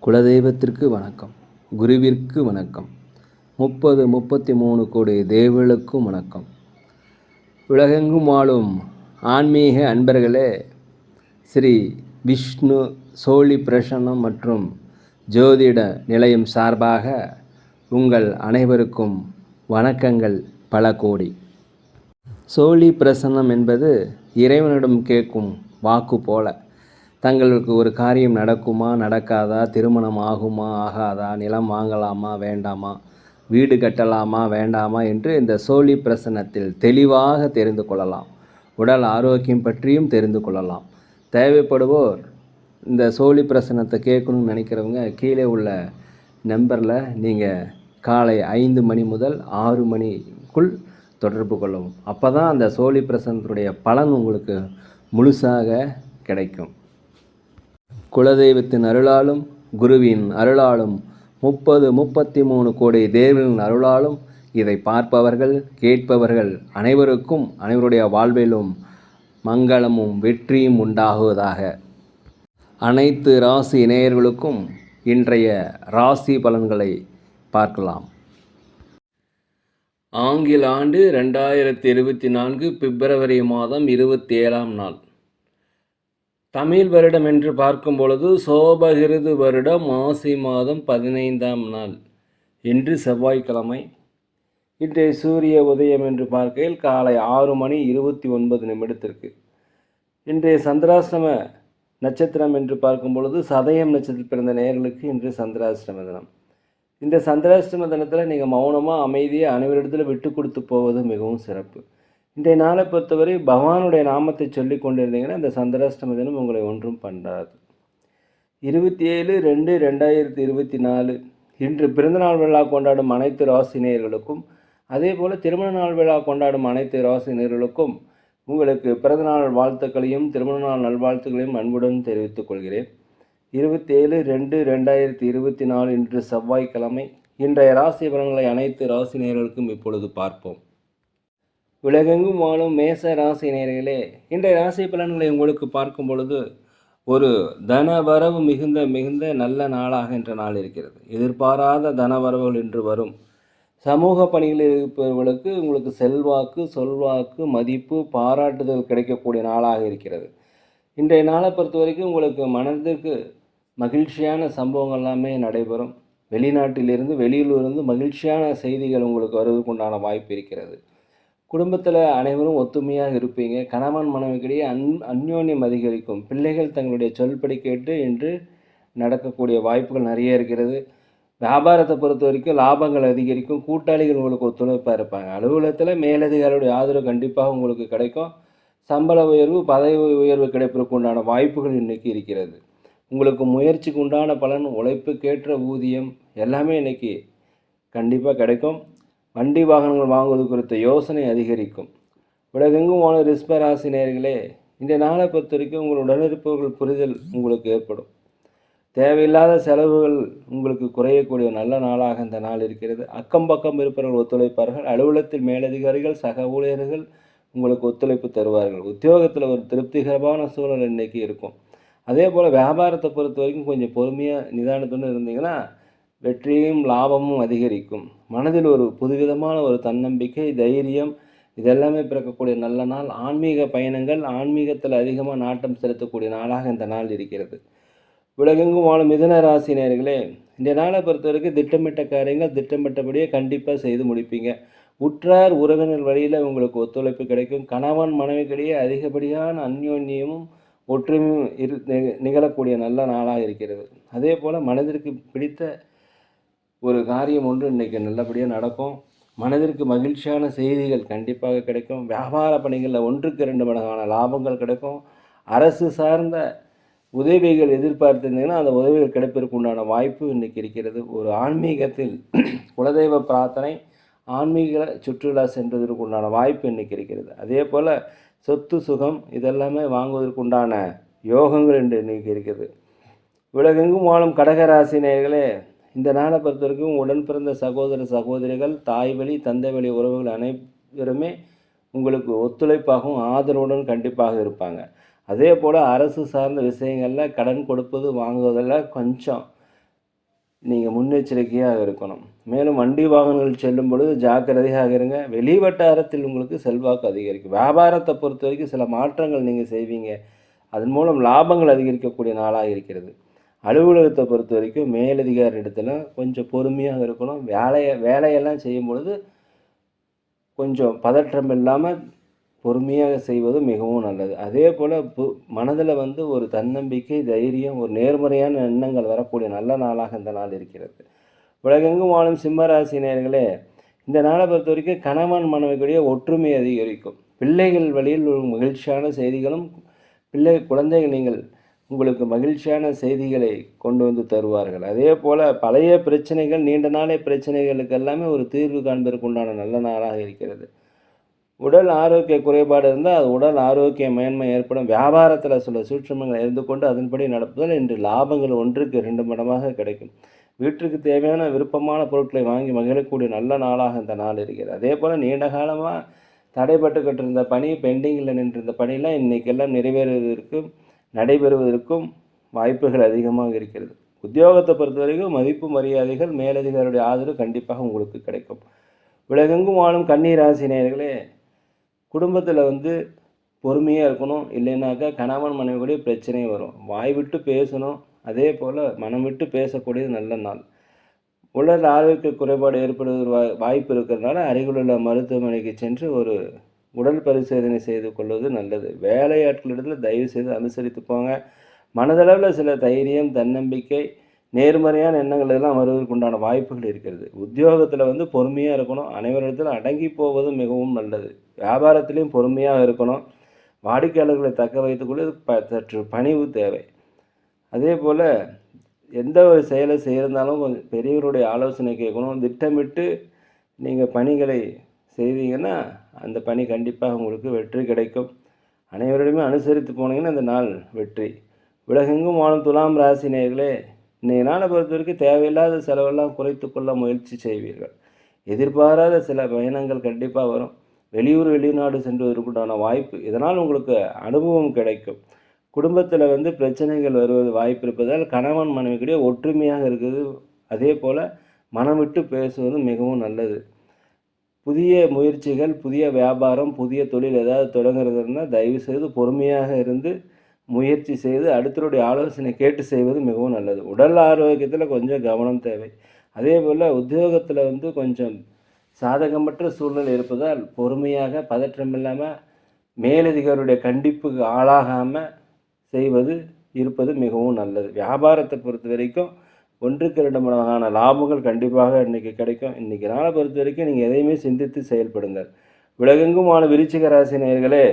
குலதெய்வத்திற்கு வணக்கம், குருவிற்கு வணக்கம், 33 கோடி தேவர்களுக்கும் வணக்கம். உலகெங்கும் வாழும் ஆன்மீக அன்பர்களே, ஸ்ரீ விஷ்ணு சோழி பிரசன்னம் மற்றும் ஜோதிட நிலையம் சார்பாக உங்கள் அனைவருக்கும் வணக்கங்கள் பல கோடி. சோழி பிரசன்னம் என்பது இறைவனிடம் கேட்கும் வாக்கு போல. தங்களுக்கு ஒரு காரியம் நடக்குமா நடக்காதா, திருமணம் ஆகுமா ஆகாதா, நிலம் வாங்கலாமா வேண்டாமா, வீடு கட்டலாமா வேண்டாமா என்று இந்த சோழி பிரசன்னத்தில் தெளிவாக தெரிந்து கொள்ளலாம். உடல் ஆரோக்கியம் பற்றியும் தெரிந்து கொள்ளலாம். தேவைப்படுவோர் இந்த சோழி பிரசன்னத்தை கேட்கணும்னு நினைக்கிறவங்க கீழே உள்ள நம்பரில் நீங்கள் காலை 5 மணி முதல் 6 மணிக்குள் தொடர்பு கொள்ளவும். அப்போ தான் அந்த சோழி பிரசன்னத்துடைய பலன் உங்களுக்கு முழுசாக கிடைக்கும். குலதெய்வத்தின் அருளாலும் குருவின் அருளாலும் 33 கோடி தேவர்களின் அருளாலும் இதை பார்ப்பவர்கள் கேட்பவர்கள் அனைவருக்கும் அனைவருடைய வாழ்விலும் மங்களமும் வெற்றியும் உண்டாகுவதாக. அனைத்து ராசி நேயர்களுக்கும் இன்றைய ராசி பலன்களை பார்க்கலாம். ஆங்கில ஆண்டு 2024 பிப்ரவரி மாதம் 27ஆம் நாள். தமிழ் வருடம் என்று பார்க்கும் பொழுது சோபகிருது வருடம் மாசி மாதம் 15ஆம் நாள். இன்று செவ்வாய்க்கிழமை. இன்றைய சூரிய உதயம் என்று பார்க்கையில் காலை 6 மணி 29 நிமிடத்திற்கு. இன்றைய சந்திராஷ்டம நட்சத்திரம் என்று பார்க்கும் பொழுது சதயம் நட்சத்திரத்தில் பிறந்த நேயர்களுக்கு இன்று சந்திராஷ்டம தினம். இந்த சந்திராஷ்டம தினத்தில் நீங்கள் மௌனமாக அமைதியாக அனைவரிடத்தில் விட்டு கொடுத்து போவது மிகவும் சிறப்பு. இன்றைய நாளை பொறுத்தவரை பகவானுடைய நாமத்தை சொல்லி கொண்டிருந்தீங்கன்னா இந்த சந்திராஷ்டம தினம் உங்களை ஒன்றும் பண்ணாது. 27/2/2024 இன்று பிறந்தநாள் விழா கொண்டாடும் அனைத்து ராசினியர்களுக்கும் அதே போல் திருமண நாள் விழா கொண்டாடும் அனைத்து ராசினியர்களுக்கும் உங்களுக்கு பிறந்தநாள் வாழ்த்துக்களையும் திருமண நாள் நல்வாழ்த்துக்களையும் அன்புடன் தெரிவித்துக் கொள்கிறேன். 27/2/2024 இன்று செவ்வாய்க்கிழமை. இன்றைய ராசி பலன்களை அனைத்து ராசினியர்களுக்கும் இப்பொழுது பார்ப்போம். உலகெங்கும் வாழும் மேச ராசி நேயர்களே, இன்றைய ராசி பலன்களை உங்களுக்கு பார்க்கும் பொழுது ஒரு தனவரவு மிகுந்த நல்ல நாளாக இன்ற நாள் இருக்கிறது. எதிர்பாராத தனவரவுகள் இன்று வரும். சமூக பணிகளில் இருப்பவர்களுக்கு உங்களுக்கு செல்வாக்கு, சொல்வாக்கு, மதிப்பு, பாராட்டுதல் கிடைக்கக்கூடிய நாளாக இருக்கிறது. இன்றைய நாளை பொறுத்த வரைக்கும் உங்களுக்கு மனதிற்கு மகிழ்ச்சியான சம்பவங்கள் எல்லாமே நடைபெறும். வெளிநாட்டிலிருந்து வெளியூரிலிருந்து மகிழ்ச்சியான செய்திகள் உங்களுக்கு வருவதற்குண்டான வாய்ப்பு இருக்கிறது. குடும்பத்தில் அனைவரும் ஒத்துமையாக இருப்பீங்க. கணவன் மனைவிக்கிடையே அந்யோன்யம் அதிகரிக்கும். பிள்ளைகள் தங்களுடைய சொல்படி கேட்டு இன்று நடக்கக்கூடிய வாய்ப்புகள் நிறைய இருக்கிறது. வியாபாரத்தை பொறுத்த வரைக்கும் லாபங்கள் அதிகரிக்கும். கூட்டாளிகள் உங்களுக்கு ஒத்துழைப்பாக இருப்பாங்க. அலுவலகத்தில் மேலதிகாரியுடைய ஆதரவு கண்டிப்பாக உங்களுக்கு கிடைக்கும். சம்பள உயர்வு, பதவி உயர்வு கிடைப்பதற்கு உண்டான வாய்ப்புகள் இன்றைக்கி இருக்கிறது. உங்களுக்கு முயற்சிக்கு உண்டான பலன், உழைப்புக்கேற்ற ஊதியம் எல்லாமே இன்றைக்கி கண்டிப்பாக கிடைக்கும். வண்டி வாகனங்கள் வாங்குவது குறித்த யோசனை அதிகரிக்கும். உலகெங்கும் வாழும் ரிஷப ராசி நேயர்களே, இந்த நாளை பொறுத்த வரைக்கும் உங்கள் உடனிருப்பவர்கள் புரிதல் உங்களுக்கு ஏற்படும். தேவையில்லாத செலவுகள் உங்களுக்கு குறையக்கூடிய நல்ல நாளாக இந்த நாள் இருக்கிறது. அக்கம் பக்கம் இருப்பவர்கள் ஒத்துழைப்பார்கள். அலுவலகத்தில் மேலதிகாரிகள், சக ஊழியர்கள் உங்களுக்கு ஒத்துழைப்பு தருவார்கள். உத்தியோகத்தில் ஒரு திருப்திகரமான சூழல் இன்றைக்கி இருக்கும். அதே போல் வியாபாரத்தை பொறுத்த வரைக்கும் கொஞ்சம் பொறுமையாக நிதானத்துடன் இருந்தீங்கன்னா வெற்றியும் லாபமும் அதிகரிக்கும். மனதில் ஒரு புதுவிதமான ஒரு தன்னம்பிக்கை, தைரியம் இதெல்லாமே பிறக்கக்கூடிய நல்ல நாள். ஆன்மீக பயணங்கள், ஆன்மீகத்தில் அதிகமாக நாட்டம் செலுத்தக்கூடிய நாளாக இந்த நாள் இருக்கிறது. உலகெங்கும் வாழும் மிதுன ராசி நேயர்களே, இந்த நாளை பொறுத்த வரைக்கும் திட்டமிட்ட காரியங்கள் திட்டமிட்டபடியே கண்டிப்பாக செய்து முடிப்பீங்க. உற்றார் உறவினர் வழியில் உங்களுக்கு ஒத்துழைப்பு கிடைக்கும். கணவன் மனைவிக்கிடையே அதிகப்படியான அந்யோன்யமும் ஒற்றுமையும் நிகழக்கூடிய நல்ல நாளாக இருக்கிறது. அதே போல் மனதிற்கு பிடித்த ஒரு காரியம் ஒன்று இன்றைக்கி நல்லபடியாக நடக்கும். மனதிற்கு மகிழ்ச்சியான செய்திகள் கண்டிப்பாக கிடைக்கும். வியாபார பணிகளில் 1க்கு 2 மடங்கான லாபங்கள் கிடைக்கும். அரசு சார்ந்த உதவிகள் எதிர்பார்த்திருந்தீங்கன்னா அந்த உதவிகள் கிடைப்பதற்கு உண்டான வாய்ப்பு இன்றைக்கி இருக்கிறது. ஒரு ஆன்மீகத்தில் குலதெய்வ பிரார்த்தனை, ஆன்மீக சுற்றுலா சென்றதற்கு உண்டான வாய்ப்பு இன்றைக்கி இருக்கிறது. அதே போல் சொத்து சுகம் இதெல்லாமே வாங்குவதற்கு உண்டான யோகங்கள் இன்றைக்கி இருக்கிறது. உலகெங்கும் வாழும் கடகராசி நேயர்களே, இந்த நாளை பொறுத்த வரைக்கும் உடன் பிறந்த சகோதர சகோதரிகள், தாய் வழி தந்தை வழி உறவுகள் அனைவருமே உங்களுக்கு ஒத்துழைப்பாகவும் ஆதரவுடன் கண்டிப்பாக இருப்பாங்க. அதே போல் அரசு சார்ந்த விஷயங்களில் கடன் கொடுப்பது வாங்குவதில் கொஞ்சம் நீங்கள் முன்னெச்சரிக்கையாக இருக்கணும். மேலும் வண்டி வாகனங்கள் செல்லும் பொழுது ஜாக்கிரதையாக இருங்க. வெளி வட்டாரத்தில் உங்களுக்கு செல்வாக்கு அதிகரிக்கும். வியாபாரத்தை பொறுத்த வரைக்கும் சில மாற்றங்கள் நீங்கள் செய்வீங்க. அதன் மூலம் லாபங்கள் அதிகரிக்கக்கூடிய நாளாக இருக்கிறது. அலுவலகத்தை பொறுத்த வரைக்கும் மேலதிகாரி இடத்துல கொஞ்சம் பொறுமையாக இருக்கணும். வேலையெல்லாம் செய்யும் பொழுது கொஞ்சம் பதற்றம் இல்லாமல் பொறுமையாக செய்வது மிகவும் நல்லது. அதே போல் மனதில் ஒரு தன்னம்பிக்கை, தைரியம், ஒரு நேர்மறையான எண்ணங்கள் வரக்கூடிய நல்ல நாளாக இந்த நாள் இருக்கிறது. உலகெங்கும் வாழும் சிம்மராசி நேயர்களே, இந்த நாளை பொறுத்த வரைக்கும் கணவன் மனைவிக்குடைய ஒற்றுமை அதிகரிக்கும். பிள்ளைகள் வழியில் ஒரு மகிழ்ச்சியான செய்திகளும் குழந்தைகள் உங்களுக்கு மகிழ்ச்சியான செய்திகளை கொண்டு வந்து தருவார்கள். அதே போல் பழைய பிரச்சனைகள், நீண்ட நாளை பிரச்சனைகளுக்கு எல்லாமே ஒரு தீர்வு காண்பதற்கு உண்டான நல்ல நாளாக இருக்கிறது. உடல் ஆரோக்கிய குறைபாடு இருந்தால் அது உடல் ஆரோக்கிய மேன்மை ஏற்படும். வியாபாரத்தில் சில சூட்சுமங்கள் இருந்து கொண்டு அதன்படி நடப்பதால் இன்று லாபங்கள் 1க்கு 2 மடங்காக கிடைக்கும். வீட்டிற்கு தேவையான விருப்பமான பொருட்களை வாங்கி மகிழக்கூடிய நல்ல நாளாக இந்த நாள் இருக்கிறது. அதே போல் நீண்ட காலமாக தடைப்பட்டுக்கிட்டு இருந்த பணி, பெண்டிங்கில் நின்றிருந்த பணியெல்லாம் இன்றைக்கெல்லாம் நடைபெறுவதற்கும் வாய்ப்புகள் அதிகமாக இருக்கிறது. உத்தியோகத்தை பொறுத்த வரைக்கும் மதிப்பு மரியாதைகள், மேலதிகாரியுடைய ஆதரவு கண்டிப்பாக உங்களுக்கு கிடைக்கும். உலகெங்கும் வாழும் கன்னி ராசி நேயர்களே, குடும்பத்தில் பொறுமையாக இருக்கணும். இல்லைன்னாக்கா கணவன் மனைவி கூட பிரச்சனை வரும். வாய் விட்டு பேசணும். அதே போல் மனம் விட்டு பேசக்கூடியது நல்ல நாள். உடல் ஆரோக்கிய குறைபாடு ஏற்படுவது வாய்ப்பு இருக்கிறதுனால அருகிலுள்ள மருத்துவமனைக்கு சென்று ஒரு உடல் பரிசோதனை செய்து கொள்வது நல்லது. வேலையாட்களிடத்தில் தயவு செய்து அனுசரித்து போங்க. மனதளவில் சில தைரியம், தன்னம்பிக்கை, நேர்மறையான எண்ணங்கள் எல்லாம் வருவதற்கு உண்டான வாய்ப்புகள் இருக்கிறது. உத்தியோகத்தில் பொறுமையாக இருக்கணும். அனைவரிடத்தில் அடங்கி போவது மிகவும் நல்லது. வியாபாரத்திலையும் பொறுமையாக இருக்கணும். வாடிக்கையாளர்களை தக்க வைத்துக்கொள்ள சற்று பணிவு தேவை. அதே போல் எந்த ஒரு செயலை செய்திருந்தாலும் கொஞ்சம் பெரியவருடைய ஆலோசனை கேட்கணும். திட்டமிட்டு நீங்கள் பணிகளை செய்தீங்கன்னா அந்த பணி கண்டிப்பாக உங்களுக்கு வெற்றி கிடைக்கும். அனைவரிடமே அனுசரித்து போனீங்கன்னா அந்த நாள் வெற்றி. உலகெங்கும் வாழும் துலாம் ராசி நேயர்களே, இன்றைய நாளை பொறுத்த வரைக்கும் தேவையில்லாத செலவெல்லாம் குறைத்து கொள்ள முயற்சி செய்வீர்கள். எதிர்பாராத சில பயணங்கள் கண்டிப்பாக வரும். வெளிநாடு சென்றுவதற்குண்டான வாய்ப்பு, இதனால் உங்களுக்கு அனுபவம் கிடைக்கும். குடும்பத்தில் பிரச்சனைகள் வருவது வாய்ப்பு இருப்பதால் கணவன் மனைவிக்கிடையே ஒற்றுமையாக இருக்குது. அதே போல் மனம் விட்டு பேசுவது மிகவும் நல்லது. புதிய முயற்சிகள், புதிய வியாபாரம், புதிய தொழில் ஏதாவது தொடங்குறதுன்னா தயவுசெய்து பொறுமையாக இருந்து முயற்சி செய்து அடுத்தவருடைய ஆலோசனை கேட்டு செய்வது மிகவும் நல்லது. உடல் ஆரோக்கியத்தில் கொஞ்சம் கவனம் தேவை. அதே போல் உத்தியோகத்தில் கொஞ்சம் சாதகமற்ற சூழ்நிலை இருப்பதால் பொறுமையாக பதற்றம் இல்லாமல் மேலதிகாரியுடைய கண்டிப்புக்கு ஆளாகாமல் இருப்பது மிகவும் நல்லது. வியாபாரத்தை பொறுத்த வரைக்கும் 1க்கு 2 மடங்கான லாபங்கள் கண்டிப்பாக இன்றைக்கி கிடைக்கும். இன்றைக்கி நாளை பொறுத்த வரைக்கும் நீங்கள் எதையுமே சிந்தித்து செயல்படுங்கள். உலகெங்கும் வாழ விருச்சிக ராசி நேயர்களே,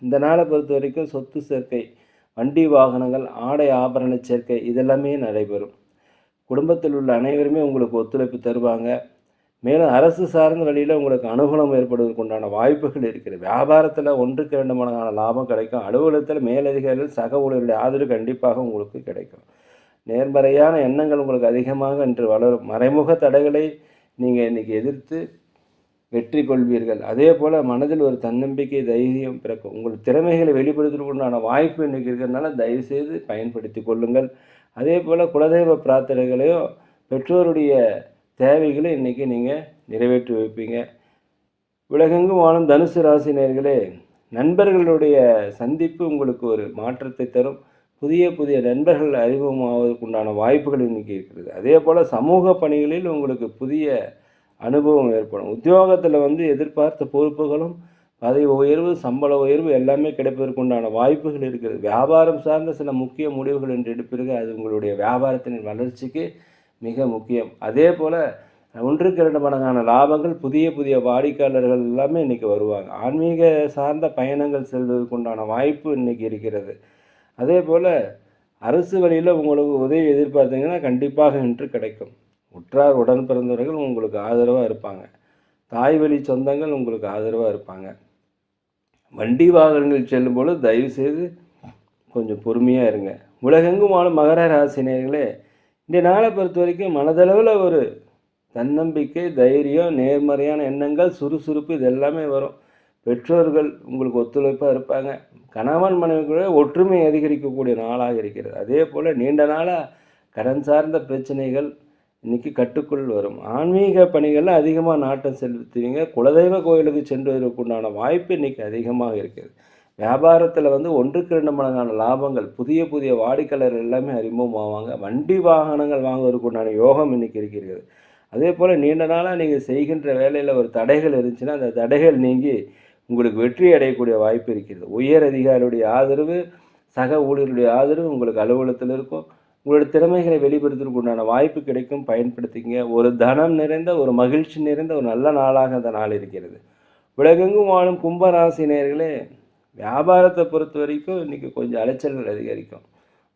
இந்த நாளை பொறுத்த வரைக்கும் சொத்து சேர்க்கை, வண்டி வாகனங்கள், ஆடை ஆபரண சேர்க்கை இதெல்லாமே நடைபெறும். குடும்பத்தில் உள்ள அனைவருமே உங்களுக்கு ஒத்துழைப்பு தருவாங்க. மேலும் அரசு சார்ந்த வழியில் உங்களுக்கு அனுகூலம் ஏற்படுவதற்கு உண்டான வாய்ப்புகள் இருக்கிறது. வியாபாரத்தில் 1க்கு 2 மடங்கான லாபம் கிடைக்கும். அலுவலகத்தில் மேலதிகாரிகள், சக ஊழியர்களுடைய ஆதரவு கண்டிப்பாக உங்களுக்கு கிடைக்கும். நேர்மறையான எண்ணங்கள் உங்களுக்கு அதிகமாக இன்று வளரும். மறைமுக தடைகளை நீங்கள் இன்றைக்கி எதிர்த்து வெற்றி கொள்வீர்கள். அதே போல் மனதில் ஒரு தன்னம்பிக்கை, தைரியம் பிறக்கும். உங்கள் திறமைகளை வெளிப்படுத்துவதற்குண்டான வாய்ப்பு இன்றைக்கி இருக்கிறதுனால தயவுசெய்து பயன்படுத்தி கொள்ளுங்கள். அதே போல் குலதெய்வ பிரார்த்தனைகளையோ பெற்றோருடைய தேவைகளை இன்றைக்கி நீங்கள் நிறைவேற்றி வைப்பீங்க. உலகெங்கும் வாழும் தனுசு ராசி நேயர்களே, நண்பர்களுடைய சந்திப்பு உங்களுக்கு ஒரு மாற்றத்தை தரும். புதிய நண்பர்கள் அறிமுகமாவதற்குண்டான வாய்ப்புகள் இன்றைக்கி இருக்கிறது. அதே போல் சமூக பணிகளில் உங்களுக்கு புதிய அனுபவம் ஏற்படும். உத்தியோகத்தில் எதிர்பார்த்த பொறுப்புகளும், பதவி உயர்வு, சம்பள உயர்வு எல்லாமே கிடைப்பதற்குண்டான வாய்ப்புகள் இருக்கிறது. வியாபாரம் சார்ந்த சில முக்கிய முடிவுகள் என்று எடுப்பீர்கள். அது உங்களுடைய வியாபாரத்தின் வளர்ச்சிக்கு மிக முக்கியம். அதே போல் 1க்கு 2 மடங்கான லாபங்கள், புதிய வாடிக்கையாளர்கள் எல்லாமே இன்றைக்கி வருவாங்க. ஆன்மீக சார்ந்த பயணங்கள் செல்வதற்குண்டான வாய்ப்பு இன்றைக்கி இருக்கிறது. அதே போல் அரசு வழியில் உங்களுக்கு உதவி எதிர்பார்த்தீங்கன்னா கண்டிப்பாக இன்று கிடைக்கும். உற்றார் உடன் பிறந்தவர்கள் உங்களுக்கு ஆதரவாக இருப்பாங்க. தாய் வழி சொந்தங்கள் உங்களுக்கு ஆதரவாக இருப்பாங்க. வண்டி வாகனங்கள் செல்லும் பொழுது தயவுசெய்து கொஞ்சம் பொறுமையாக இருங்க. உலகெங்கும் வாழும் மகர ராசி நேயர்களே, இந்த நாளை பொறுத்த வரைக்கும் மனதளவில் ஒரு தன்னம்பிக்கை, தைரியம், நேர்மறையான எண்ணங்கள், சுறுசுறுப்பு இது எல்லாமே வரும். பெற்றோர்கள் உங்களுக்கு ஒத்துழைப்பாக இருப்பாங்க. கணவன் மனைவிக்குள்ளே ஒற்றுமை அதிகரிக்கக்கூடிய நாளாக இருக்கிறது. அதே போல் நீண்ட நாளாக கடன் சார்ந்த பிரச்சனைகள், இன்றைக்கி கட்டுக்குள் வரும். ஆன்மீக பணிகளில் அதிகமாக நாட்டம் செலுத்துவீங்க. குலதெய்வ கோயிலுக்கு சென்று வருவதற்குண்டான வாய்ப்பு இன்றைக்கி அதிகமாக இருக்குது. வியாபாரத்தில் வந்து 1க்கு 2 மடங்கான லாபங்கள், புதிய புதிய வாடிக்கையாளர்கள் எல்லாமே அறிமுகமாவாங்க. வண்டி வாகனங்கள் வாங்குவதற்குண்டான யோகம் இன்றைக்கி இருக்கிறது. அதே போல் நீண்ட நாளாக நீங்கள் செய்கின்ற வேலையில் ஒரு தடைகள் இருந்துச்சுன்னா அந்த தடைகள் நீங்கி உங்களுக்கு வெற்றி அடையக்கூடிய வாய்ப்பு இருக்கிறது. உயர் அதிகாரியுடைய ஆதரவு, சக ஊழியர்களுடைய ஆதரவு உங்களுக்கு அலுவலகத்தில் இருக்கும். உங்களோட திறமைகளை வெளிப்படுத்துவதற்கு உண்டான வாய்ப்பு கிடைக்கும், பயன்படுத்திங்க. ஒரு தனம் நிறைந்த, ஒரு மகிழ்ச்சி நிறைந்த ஒரு நல்ல நாளாக அந்த நாள் இருக்கிறது. உலகெங்கும் வாழும் கும்பராசி நேயர்களே, வியாபாரத்தை பொறுத்த வரைக்கும் இன்றைக்கி கொஞ்சம் அலைச்சல்கள் அதிகரிக்கும்.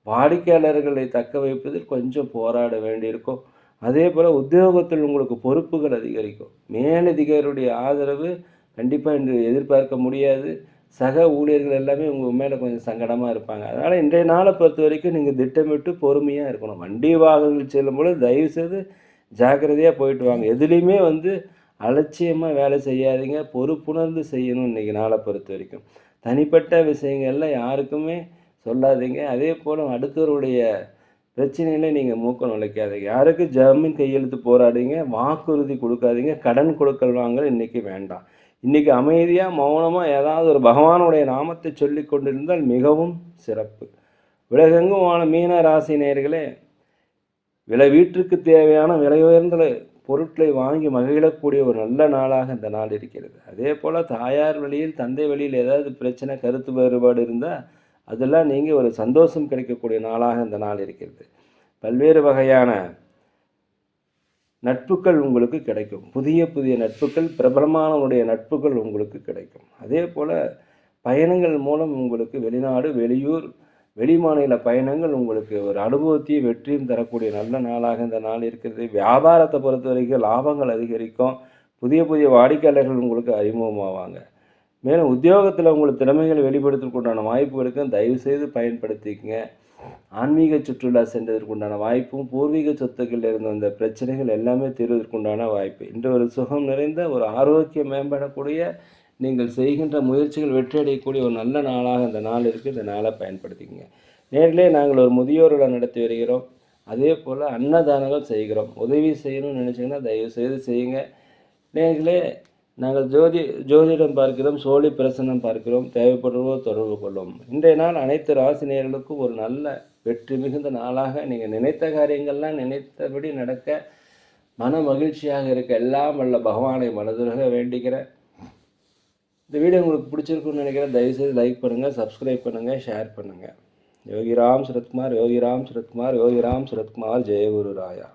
வாடிக்கையாளர்களை தக்க வைப்பதில் கொஞ்சம் போராட வேண்டியிருக்கும். அதே போல் உத்தியோகத்தில் உங்களுக்கு பொறுப்புகள் அதிகரிக்கும். மேலதிகாரியுடைய ஆதரவு கண்டிப்பாக இன்று எதிர்பார்க்க முடியாது. சக ஊழியர்கள் எல்லாமே உங்கள் மேலே கொஞ்சம் சங்கடமாக இருப்பாங்க. அதனால் இன்றைய நாளை பொறுத்த வரைக்கும் நீங்கள் திட்டமிட்டு பொறுமையாக இருக்கணும். வண்டி வாகனங்கள் செல்லும்பொழுது தயவுசெய்து ஜாக்கிரதையாக போயிட்டு வாங்க. எதுலேயுமே வந்து அலட்சியமாக வேலை செய்யாதீங்க. பொறுப்புணர்ந்து செய்யணும் இன்றைக்கி நாளை பொறுத்த வரைக்கும். தனிப்பட்ட விஷயங்கள்லாம் யாருக்குமே சொல்லாதீங்க. அதே போல் அடுத்தவருடைய பிரச்சனையில நீங்கள் மூக்க நுழைக்காதீங்க. யாருக்கு ஜாமீன் கையெழுத்து போராடிங்க, வாக்குறுதி கொடுக்காதீங்க. கடன் கொடுக்கல் வாங்கல் இன்றைக்கி வேண்டாம். இன்றைக்கி அமைதியாக மௌனமாக ஏதாவது ஒரு பகவானுடைய நாமத்தை சொல்லி கொண்டிருந்தால் மிகவும் சிறப்பு. உலகெங்கும் வாழ மீன ராசி நேயர்களே, வீட்டிற்கு தேவையான விலை உயர்ந்த பொருட்களை வாங்கி மகிழக்கூடிய ஒரு நல்ல நாளாக இந்த நாள் இருக்கிறது. அதே போல் தாயார் வழியில், தந்தை வழியில் ஏதாவது பிரச்சனை, கருத்து வேறுபாடு இருந்தால் அதெல்லாம் நீங்கள் ஒரு சந்தோஷம் கிடைக்கக்கூடிய நாளாக இந்த நாள் இருக்கிறது. பல்வேறு வகையான நட்புகள் உங்களுக்கு கிடைக்கும். புதிய புதிய நட்புகள், பிரபலமானவருடைய நட்புகள் உங்களுக்கு கிடைக்கும். அதே போல் பயணங்கள் மூலம் உங்களுக்கு வெளிநாடு, வெளியூர், வெளிமாநில பயணங்கள் உங்களுக்கு ஒரு அனுபவத்தையும் வெற்றியும் தரக்கூடிய நல்ல நாளாக இந்த நாள் இருக்கிறது. வியாபாரத்தை பொறுத்த வரைக்கும் லாபங்கள் அதிகரிக்கும். புதிய புதிய வாடிக்கையாளர்கள் உங்களுக்கு அறிமுகமாவாங்க. மேலும் உத்தியோகத்தில் உங்களுக்கு திறமைகளை வெளிப்படுத்துவதற்குண்டான வாய்ப்பு இருக்கும். தயவுசெய்து பயன்படுத்திக்கங்க. ஆன்மீக சுற்றுலா சென்றதற்குண்டான வாய்ப்பும், பூர்வீக சொத்துக்களில் இருந்த அந்த பிரச்சனைகள் எல்லாமே தீர்வதற்குண்டான வாய்ப்பு. இன்று ஒரு சுகம் நிறைந்த, ஒரு ஆரோக்கியம் மேம்படக்கூடிய, நீங்கள் செய்கின்ற முயற்சிகள் வெற்றியடையக்கூடிய ஒரு நல்ல நாளாக இந்த நாள் இருக்குது. இந்த நாளை பயன்படுத்திக்கங்க. நேரிலே நாங்கள் ஒரு முதியோர்களை நடத்தி வருகிறோம். அதே போல் அன்னதானங்கள் செய்கிறோம். உதவி செய்யணும்னு நினச்சிங்கன்னா தயவுசெய்து செய்யுங்க. நேர்களே, நாங்கள் ஜோதிடம் பார்க்கிறோம், சோழி பிரசன்னம் பார்க்கிறோம். தேவைப்படுவோர் தொடர்பு கொள்ளும். இன்றைய நாள் அனைத்து ராசி நேயர்களுக்கும் ஒரு நல்ல வெற்றி மிகுந்த நாளாக, நீங்கள் நினைத்த காரியங்கள்லாம் நினைத்தபடி நடக்க, மன மகிழ்ச்சியாக இருக்க எல்லாம் வல்ல பகவானை மனதுருக வேண்டிக்கிறேன். இந்த வீடியோ உங்களுக்கு பிடிச்சிருக்குன்னு நினைக்கிறேன். தயவுசெய்து லைக் பண்ணுங்கள், சப்ஸ்கிரைப் பண்ணுங்கள், ஷேர் பண்ணுங்கள். யோகிராம் சுரத்குமார், யோகிராம் சுரத்குமார், யோகிராம் சுரத்குமார். ஜெயகுரு ராயா.